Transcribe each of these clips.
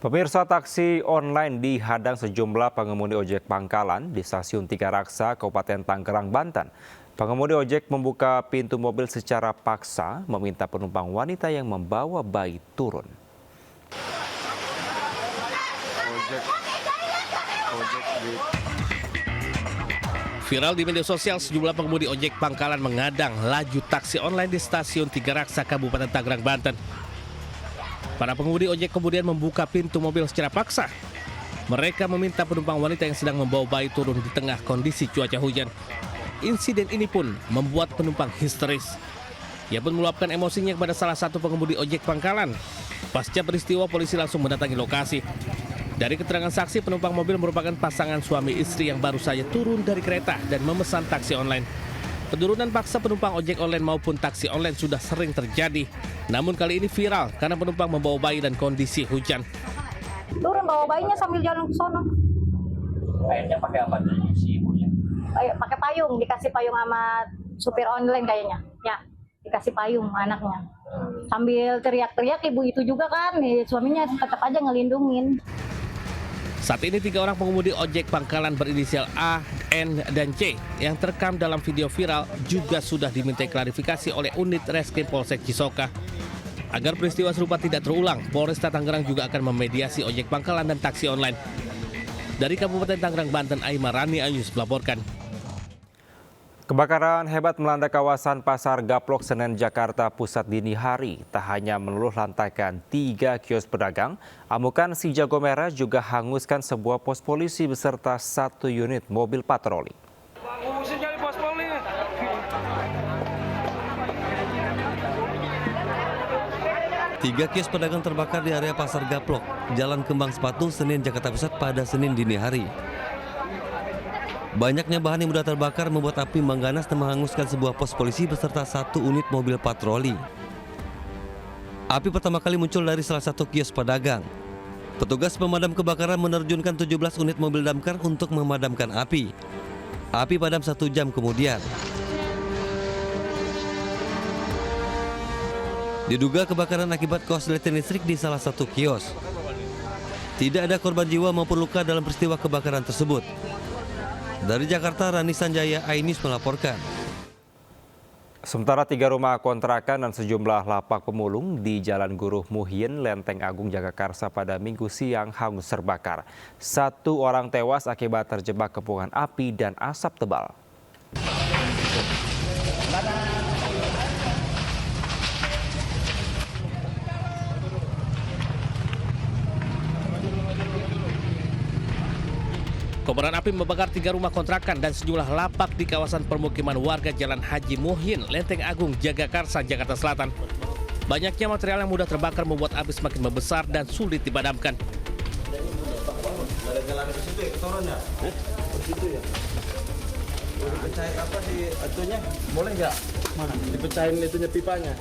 Pemirsa, taksi online dihadang sejumlah pengemudi ojek pangkalan di Stasiun Tiga Raksa, Kabupaten Tangerang, Banten. Pengemudi ojek membuka pintu mobil secara paksa, meminta penumpang wanita yang membawa bayi turun. Viral di media sosial, sejumlah pengemudi ojek pangkalan mengadang laju taksi online di Stasiun Tiga Raksa, Kabupaten Tangerang, Banten. Para pengemudi ojek kemudian membuka pintu mobil secara paksa. Mereka meminta penumpang wanita yang sedang membawa bayi turun di tengah kondisi cuaca hujan. Insiden ini pun membuat penumpang histeris. Ia pun meluapkan emosinya kepada salah satu pengemudi ojek pangkalan. Pasca peristiwa, polisi langsung mendatangi lokasi. Dari keterangan saksi, penumpang mobil merupakan pasangan suami istri yang baru saja turun dari kereta dan memesan taksi online. Penurunan paksa penumpang ojek online maupun taksi online sudah sering terjadi. Namun kali ini viral karena penumpang membawa bayi dan kondisi hujan. Turun bawa bayinya sambil jalan ke sono. Kayaknya pakai apa tuh si ibunya? Pakai payung, dikasih payung sama supir online kayaknya. Ya, dikasih payung anaknya. Sambil teriak-teriak ibu itu juga kan, suaminya tetap aja ngelindungin. Saat ini 3 orang pengemudi ojek pangkalan berinisial A, N, dan C yang terekam dalam video viral juga sudah dimintai klarifikasi oleh unit Reskrim Polsek Cisoka. Agar peristiwa serupa tidak terulang, Polresta Tangerang juga akan memediasi ojek pangkalan dan taksi online. Dari Kabupaten Tangerang, Banten, Aima Rani Ayus melaporkan. Kebakaran hebat melanda kawasan Pasar Gaplok, Senen, Jakarta Pusat dini hari. Tak hanya meluluh lantaikan 3 kios pedagang, amukan si jago merah juga hanguskan sebuah pos polisi beserta 1 unit mobil patroli. Tiga kios pedagang terbakar di area Pasar Gaplok, Jalan Kembang Sepatu, Senen, Jakarta Pusat pada Senin dini hari. Banyaknya bahan yang mudah terbakar membuat api mengganas dan menghanguskan sebuah pos polisi beserta 1 unit mobil patroli. Api pertama kali muncul dari salah satu kios pedagang. Petugas pemadam kebakaran menerjunkan 17 unit mobil damkar untuk memadamkan api. Api padam 1 jam kemudian. Diduga kebakaran akibat korsleting listrik di salah satu kios. Tidak ada korban jiwa maupun luka dalam peristiwa kebakaran tersebut. Dari Jakarta, Rani Sanjaya, iNews melaporkan. Sementara 3 rumah kontrakan dan sejumlah lapak pemulung di Jalan Guru Muhyin, Lenteng Agung, Jagakarsa pada Minggu siang hangus terbakar. 1 orang tewas akibat terjebak kepungan api dan asap tebal. Kobaran api membakar 3 rumah kontrakan dan sejumlah lapak di kawasan permukiman warga Jalan Haji Muhyin, Lenteng Agung, Jagakarsa, Jakarta Selatan. Banyaknya material yang mudah terbakar membuat api semakin membesar dan sulit dipadamkan.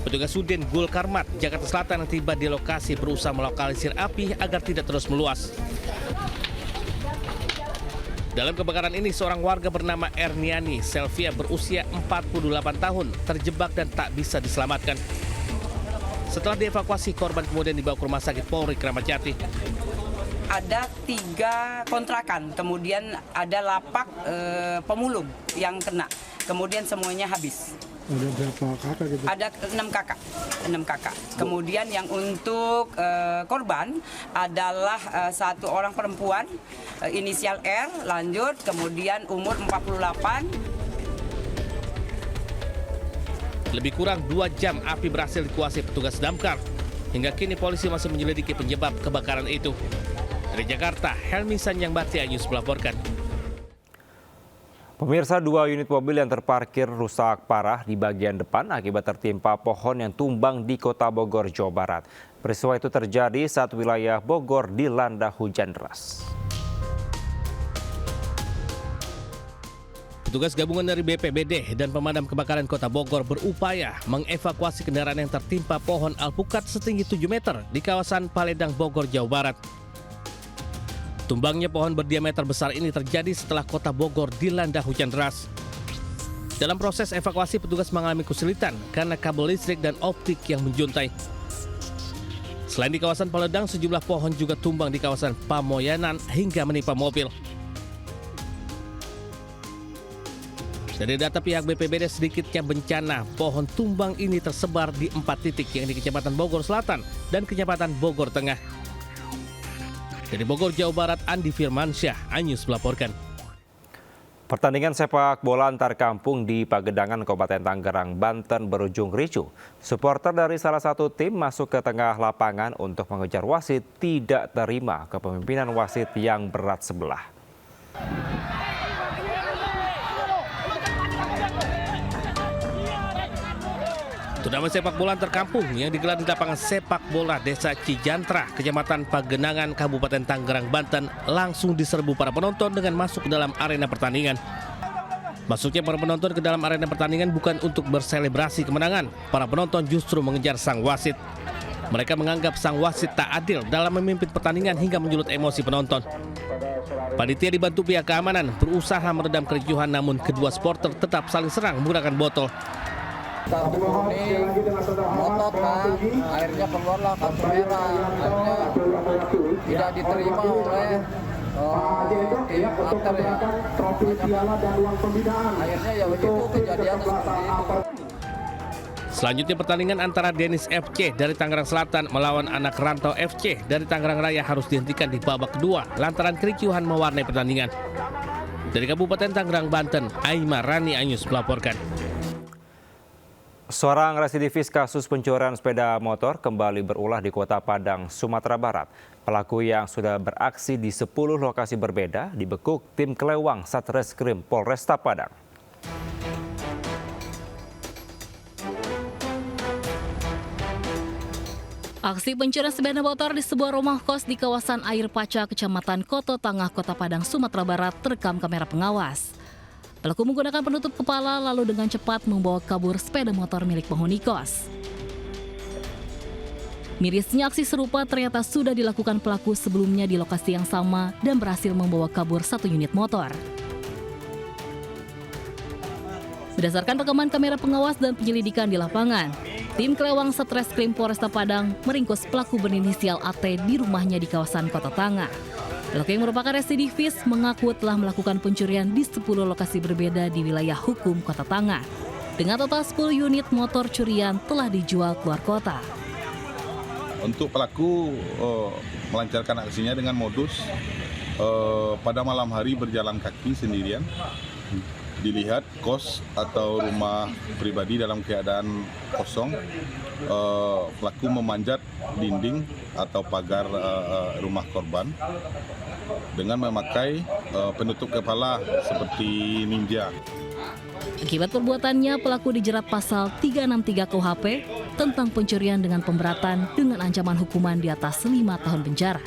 Petugas Sudin Gul Karmat, Jakarta Selatan yang tiba di lokasi berusaha melokalisir api agar tidak terus meluas. Dalam kebakaran ini, seorang warga bernama Erniani Selvia berusia 48 tahun terjebak dan tak bisa diselamatkan. Setelah dievakuasi, korban kemudian dibawa ke Rumah Sakit Polri Kramat Jati. Ada 3 kontrakan, kemudian ada lapak pemulung yang kena, kemudian semuanya habis. Ada berapa kakak gitu? Ada 6 kakak. Kemudian yang untuk korban adalah 1 orang perempuan, inisial R, lanjut, kemudian umur 48. Lebih kurang 2 jam api berhasil dikuasai petugas damkar. Hingga kini polisi masih menyelidiki penyebab kebakaran itu. Dari Jakarta, Helmi Sanjang Bakti, iNews melaporkan. Pemirsa, 2 unit mobil yang terparkir rusak parah di bagian depan akibat tertimpa pohon yang tumbang di Kota Bogor, Jawa Barat. Peristiwa itu terjadi saat wilayah Bogor dilanda hujan deras. Petugas gabungan dari BPBD dan pemadam kebakaran Kota Bogor berupaya mengevakuasi kendaraan yang tertimpa pohon alpukat setinggi 7 meter di kawasan Paledang, Bogor, Jawa Barat. Tumbangnya pohon berdiameter besar ini terjadi setelah Kota Bogor dilanda hujan deras. Dalam proses evakuasi, petugas mengalami kesulitan karena kabel listrik dan optik yang menjuntai. Selain di kawasan Paledang, sejumlah pohon juga tumbang di kawasan Pamoyanan hingga menimpa mobil. Dari data pihak BPBD, sedikitnya bencana pohon tumbang ini tersebar di 4 titik, yang di Kecamatan Bogor Selatan dan Kecamatan Bogor Tengah. Dari Bogor, Jawa Barat, Andi Firmansyah, iNews melaporkan. Pertandingan sepak bola antar kampung di Pagedangan, Kabupaten Tangerang, Banten berujung ricuh. Supporter dari salah satu tim masuk ke tengah lapangan untuk mengejar wasit tidak terima kepemimpinan wasit yang berat sebelah. Turnamen sepak bola antar kampung yang digelar di lapangan sepak bola Desa Cijantra, Kecamatan Pagenangan, Kabupaten Tangerang, Banten, langsung diserbu para penonton dengan masuk ke dalam arena pertandingan. Masuknya para penonton ke dalam arena pertandingan bukan untuk berselebrasi kemenangan. Para penonton justru mengejar sang wasit. Mereka menganggap sang wasit tak adil dalam memimpin pertandingan hingga menyulut emosi penonton. Panitia dibantu pihak keamanan berusaha meredam kericuhan, namun kedua supporter tetap saling serang menggunakan botol. Kartu kuning, ngotot kan, akhirnya keluarlah kartu merah, akhirnya tidak diterima oleh tim antar ya. Akhirnya ya begitu kejadiannya seperti itu. Selanjutnya pertandingan antara Denis FC dari Tangerang Selatan melawan Anak Rantau FC dari Tangerang Raya harus dihentikan di babak kedua lantaran kericuhan mewarnai pertandingan. Dari Kabupaten Tangerang, Banten, Aima Rani, iNews melaporkan. Seorang residivis kasus pencurian sepeda motor kembali berulah di Kota Padang, Sumatera Barat. Pelaku yang sudah beraksi di 10 lokasi berbeda dibekuk tim Kelewang Satreskrim Polresta Padang. Aksi pencurian sepeda motor di sebuah rumah kos di kawasan Air Paca, Kecamatan Koto Tangah, Kota Padang, Sumatera Barat terekam kamera pengawas. Pelaku menggunakan penutup kepala lalu dengan cepat membawa kabur sepeda motor milik penghuni kos. Mirisnya aksi serupa ternyata sudah dilakukan pelaku sebelumnya di lokasi yang sama dan berhasil membawa kabur 1 unit motor. Berdasarkan rekaman kamera pengawas dan penyelidikan di lapangan, tim Kelewang Satreskrim Polresta Padang meringkus pelaku berinisial AT di rumahnya di kawasan Kota Tangah. Pelaku yang merupakan residivis mengaku telah melakukan pencurian di 10 lokasi berbeda di wilayah hukum Kota Tangah. Dengan total 10 unit motor curian telah dijual keluar kota. Untuk pelaku melancarkan aksinya dengan modus pada malam hari berjalan kaki sendirian. Dilihat kos atau rumah pribadi dalam keadaan kosong, pelaku memanjat dinding atau pagar rumah korban dengan memakai penutup kepala seperti ninja. Akibat perbuatannya, pelaku dijerat pasal 363 KUHP tentang pencurian dengan pemberatan dengan ancaman hukuman di atas 5 tahun penjara.